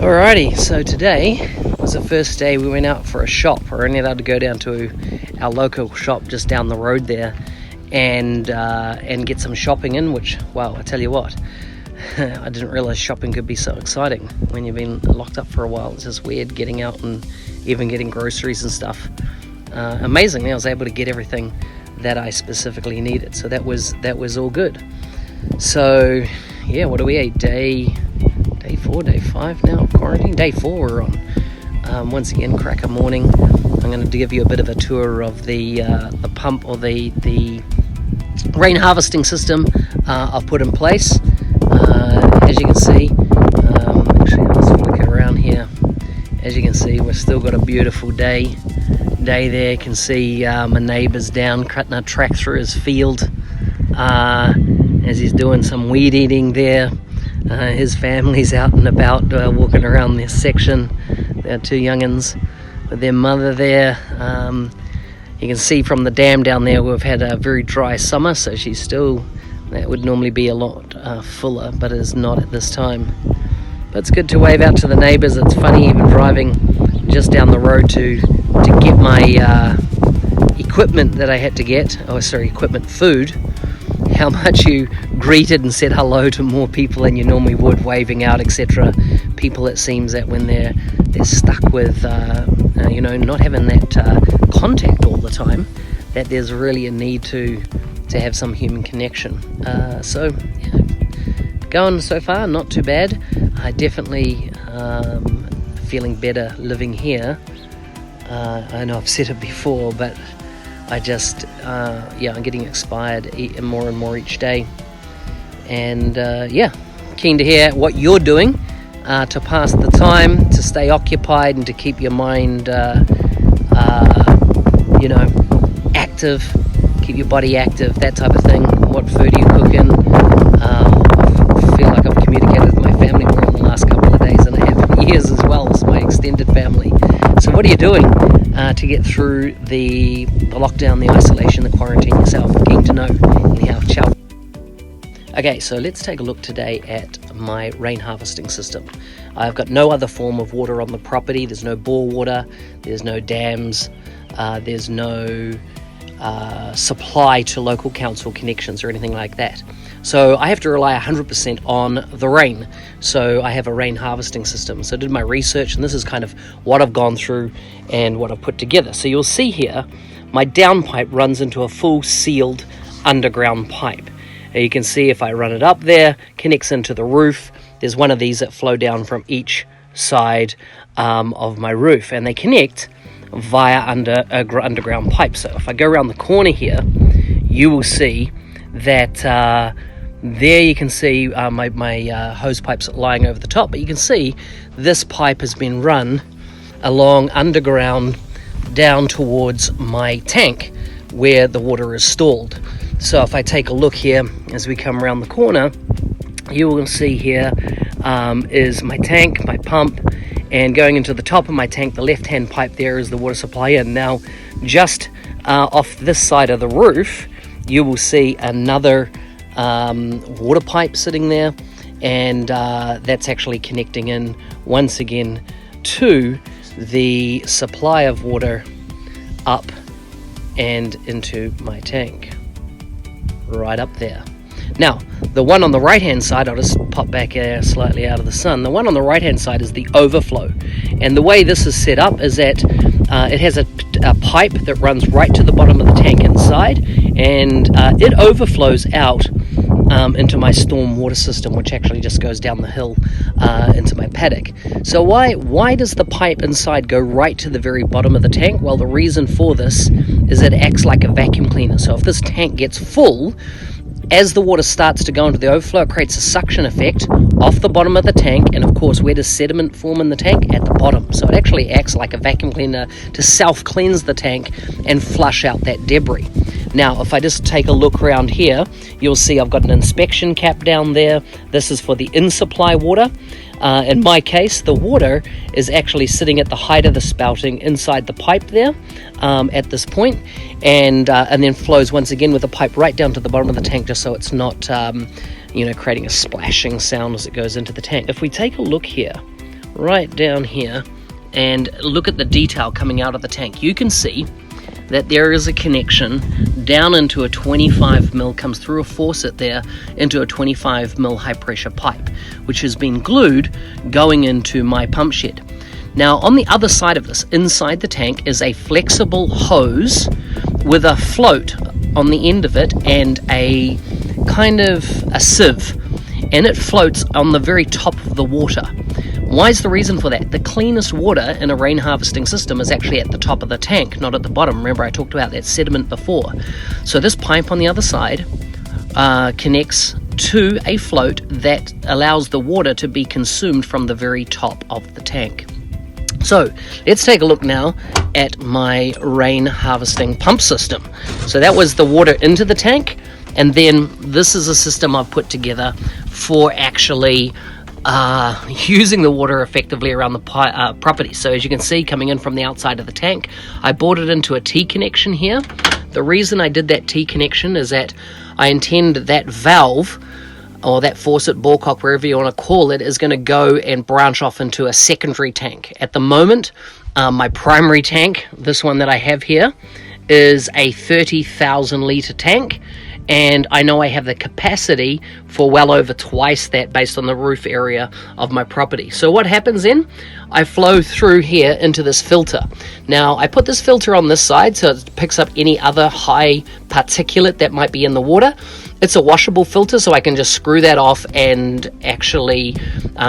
Alrighty, so today was the first day we went out for a shop. We're only allowed to go down to our local shop just down the road there and get some shopping in, which, wow, I tell you what, I didn't realize shopping could be so exciting when you've been locked up for a while. It's just weird getting out and even getting groceries and stuff. Amazingly, I was able to get everything that I specifically needed, so that was all good. So yeah, what do we eat? Day 4, day 5 now of quarantine. Day 4 we're on. Once again, cracker morning. I'm going to give you a bit of a tour of the pump, or the rain harvesting system I've put in place. As you can see, actually I'll flick it around here. As you can see, we've still got a beautiful day there. You can see my neighbour's down cutting a track through his field as he's doing some weed eating there. His family's out and about walking around this section. There are two young'uns with their mother there. You can see from the dam down there we've had a very dry summer, so she's still, that would normally be a lot fuller, but it is not at this time. But it's good to wave out to the neighbours. It's funny, even driving just down the road to get my equipment that I had to get, equipment food, how much you greeted and said hello to more people than you normally would, waving out, etc. People, it seems that when they're stuck with not having that contact all the time, that there's really a need to have some human connection. So yeah, going so far, not too bad. I definitely feeling better living here. I know I've said it before, but I just, I'm getting inspired more and more each day. And keen to hear what you're doing to pass the time, to stay occupied and to keep your mind, active, keep your body active, that type of thing. What food are you cooking? I feel like I've communicated with my family more in the last couple of days than I have in years as well as my extended family. So what are you doing to get through the lockdown, the isolation, the quarantine yourself? Keen to know. Anyhow, ciao. Okay, so let's take a look today at my rain harvesting system. I've got no other form of water on the property. There's no bore water, there's no dams, there's no supply to local council connections or anything like that. So I have to rely 100% on the rain. So I have a rain harvesting system. So I did my research, and this is kind of what I've gone through and what I've put together. So you'll see here, my downpipe runs into a full sealed underground pipe. Now you can see if I run it up there, connects into the roof. There's one of these that flow down from each side of my roof, and they connect via underground pipe. So if I go around the corner here, you will see that there you can see my hose pipes lying over the top, but you can see this pipe has been run along underground down towards my tank where the water is stored. So if I take a look here as we come around the corner, you will see here is my tank, my pump, and going into the top of my tank, the left-hand pipe there is the water supply in. Now, just off this side of the roof, you will see another water pipe sitting there, and that's actually connecting in once again to the supply of water up and into my tank, right up there. Now, the one on the right-hand side, I'll just pop back slightly out of the sun. The one on the right-hand side is the overflow. And the way this is set up is that it has a pipe that runs right to the bottom of the tank inside, and it overflows out into my storm water system, which actually just goes down the hill into my paddock. So why does the pipe inside go right to the very bottom of the tank? Well, the reason for this is it acts like a vacuum cleaner. So if this tank gets full, as the water starts to go into the overflow, it creates a suction effect off the bottom of the tank, and of course, where does sediment form in the tank? At the bottom. So it actually acts like a vacuum cleaner to self-cleanse the tank and flush out that debris. Now, if I just take a look around here, you'll see I've got an inspection cap down there. This is for the in-supply water. In my case, the water is actually sitting at the height of the spouting inside the pipe there at this point, and then flows once again with the pipe right down to the bottom of the tank, just so it's not creating a splashing sound as it goes into the tank. If we take a look here, right down here and look at the detail coming out of the tank, you can see that there is a connection down into a 25mm, comes through a faucet there into a 25mm high pressure pipe, which has been glued going into my pump shed. Now on the other side of this, inside the tank, is a flexible hose with a float on the end of it and a kind of a sieve, and it floats on the very top of the water. Why is the reason for that? The cleanest water in a rain harvesting system is actually at the top of the tank, not at the bottom. Remember, I talked about that sediment before. So this pipe on the other side connects to a float that allows the water to be consumed from the very top of the tank. So let's take a look now at my rain harvesting pump system. So that was the water into the tank, and then this is a system I've put together for actually using the water effectively around the property. So as you can see, coming in from the outside of the tank, I bored it into a T connection here. The reason I did that T connection is that I intend that valve, or that faucet, ballcock, wherever you want to call it, is going to go and branch off into a secondary tank. At the moment, my primary tank, this one that I have here, is a 30,000 litre tank, and I know I have the capacity for well over twice that based on the roof area of my property. So what happens then? I flow through here into this filter. Now I put this filter on this side so it picks up any other high particulate that might be in the water. It's a washable filter, so I can just screw that off and actually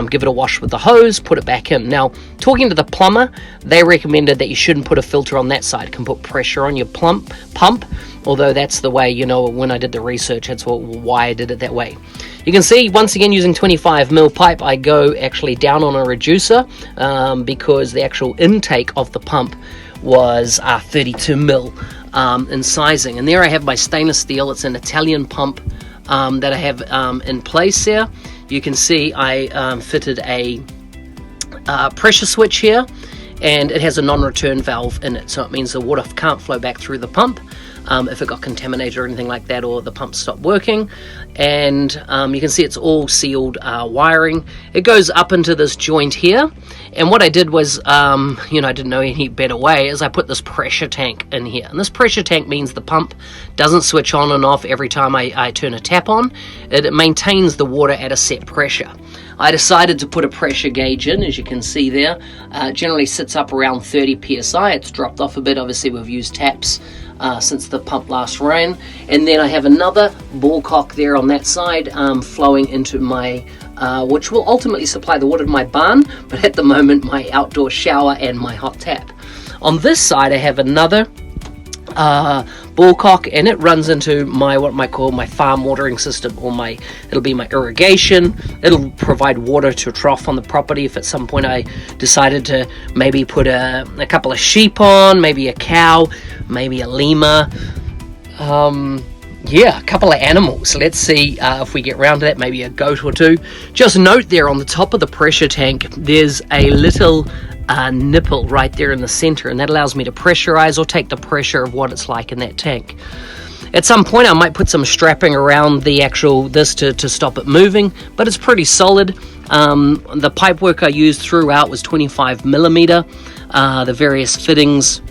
give it a wash with the hose, put it back in. Now, talking to the plumber, they recommended that you shouldn't put a filter on that side. It can put pressure on your pump, although that's the way, when I did the research, that's why I did it that way. You can see, once again, using 25mm pipe, I go actually down on a reducer because the actual intake of the pump was 32mm in sizing. And there I have my stainless steel. It's an Italian pump that I have in place there. You can see I fitted a pressure switch here, and it has a non-return valve in it, so it means the water can't flow back through the pump if it got contaminated or anything like that, or the pump stopped working. And you can see it's all sealed wiring. It goes up into this joint here, and what I did was, I didn't know any better way, is I put this pressure tank in here. And this pressure tank means the pump doesn't switch on and off every time I turn a tap on. It maintains the water at a set pressure. I decided to put a pressure gauge in, as you can see there. It generally sits up around 30 psi. It's dropped off a bit. Obviously, we've used taps since the pump last ran. And then I have another ball cock there on that side flowing into my, which will ultimately supply the water to my barn, but at the moment my outdoor shower and my hot tap. On this side I have another ball cock, and it runs into my what I might call my farm watering system, or it'll be my irrigation. It'll provide water to a trough on the property if at some point I decided to maybe put a couple of sheep on, maybe a cow, maybe a lemur, a couple of animals. Let's see if we get round to that, maybe a goat or two. Just note there on the top of the pressure tank there's a little nipple right there in the center, and that allows me to pressurize or take the pressure of what it's like in that tank. At some point I might put some strapping around the this to stop it moving, but it's pretty solid. The pipe work I used throughout was 25mm. The various fittings,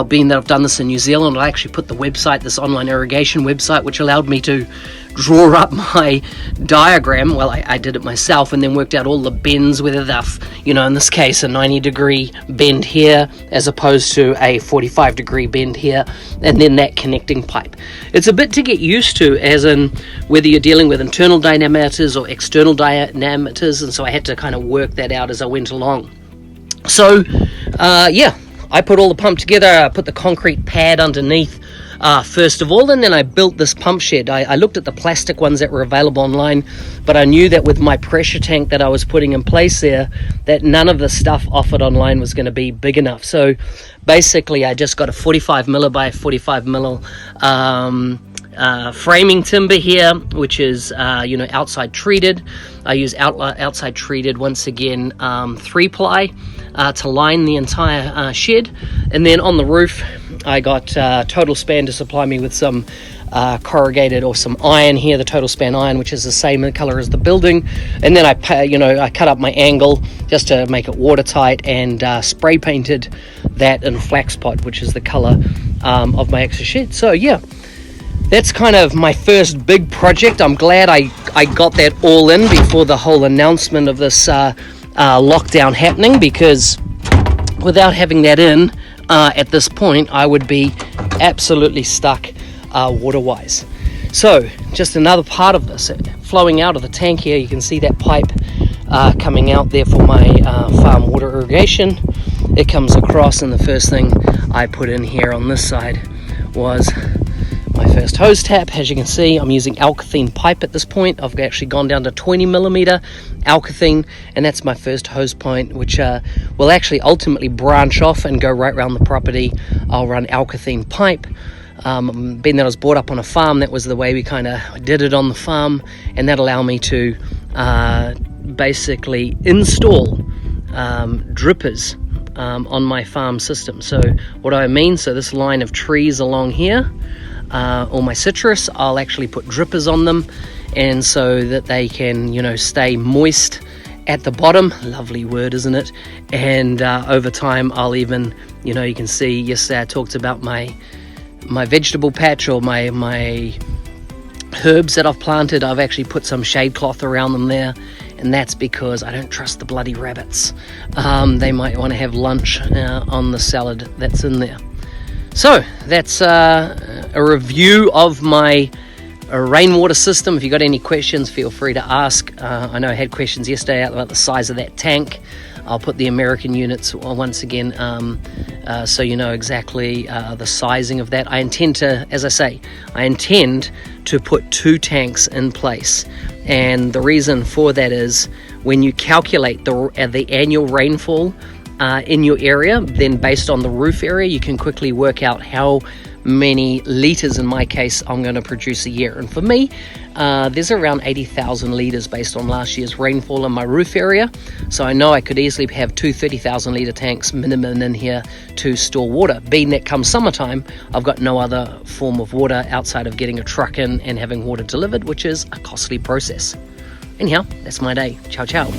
being that I've done this in New Zealand, I actually put this online irrigation website, which allowed me to draw up my diagram. I did it myself, and then worked out all the bends, whether they're, in this case, a 90-degree bend here, as opposed to a 45-degree bend here, and then that connecting pipe. It's a bit to get used to, as in whether you're dealing with internal diameters or external diameters, and so I had to kind of work that out as I went along. So, I put all the pump together. I put the concrete pad underneath first of all, and then I built this pump shed. I looked at the plastic ones that were available online, but I knew that with my pressure tank that I was putting in place there, that none of the stuff offered online was going to be big enough. So basically I just got a 45mm by 45mm framing timber here, which is outside treated. I use outside treated, once again, 3-ply to line the entire shed. And then on the roof I got Total Span to supply me with some corrugated or some iron here, the Total Span iron, which is the same color as the building. And then I cut up my angle just to make it watertight, and spray painted that in flax pot, which is the color of my extra shed. So yeah, that's kind of my first big project. I'm glad I got that all in before the whole announcement of this lockdown happening, because without having that in at this point, I would be absolutely stuck water-wise. So just another part of this, flowing out of the tank here, you can see that pipe coming out there for my farm water irrigation. It comes across, and the first thing I put in here on this side was my first hose tap. As you can see, I'm using alkathene pipe at this point. I've actually gone down to 20 millimeter alkathene, and that's my first hose point, which will actually ultimately branch off and go right around the property. I'll run alkathene pipe. Being that I was brought up on a farm, that was the way we kind of did it on the farm, and that allowed me to basically install drippers on my farm system. So what do I mean? So this line of trees along here, all my citrus, I'll actually put drippers on them, and so that they can, stay moist at the bottom. Lovely word, isn't it? And over time, I'll even, you can see yesterday I talked about my vegetable patch, or my herbs that I've planted. I've actually put some shade cloth around them there, and that's because I don't trust the bloody rabbits. They might want to have lunch on the salad that's in there. So that's a review of my rainwater system. If you got any questions, feel free to ask. I know I had questions yesterday about the size of that tank. I'll put the American units once again, so you know exactly the sizing of that. I intend to, as I say, put 2 tanks in place, and the reason for that is when you calculate the annual rainfall in your area, then based on the roof area, you can quickly work out how many litres, in my case, I'm going to produce a year. And for me, there's around 80,000 litres based on last year's rainfall in my roof area. So I know I could easily have 2 30,000 litre tanks minimum in here to store water. Being that come summertime, I've got no other form of water outside of getting a truck in and having water delivered, which is a costly process. Anyhow, that's my day. Ciao, ciao.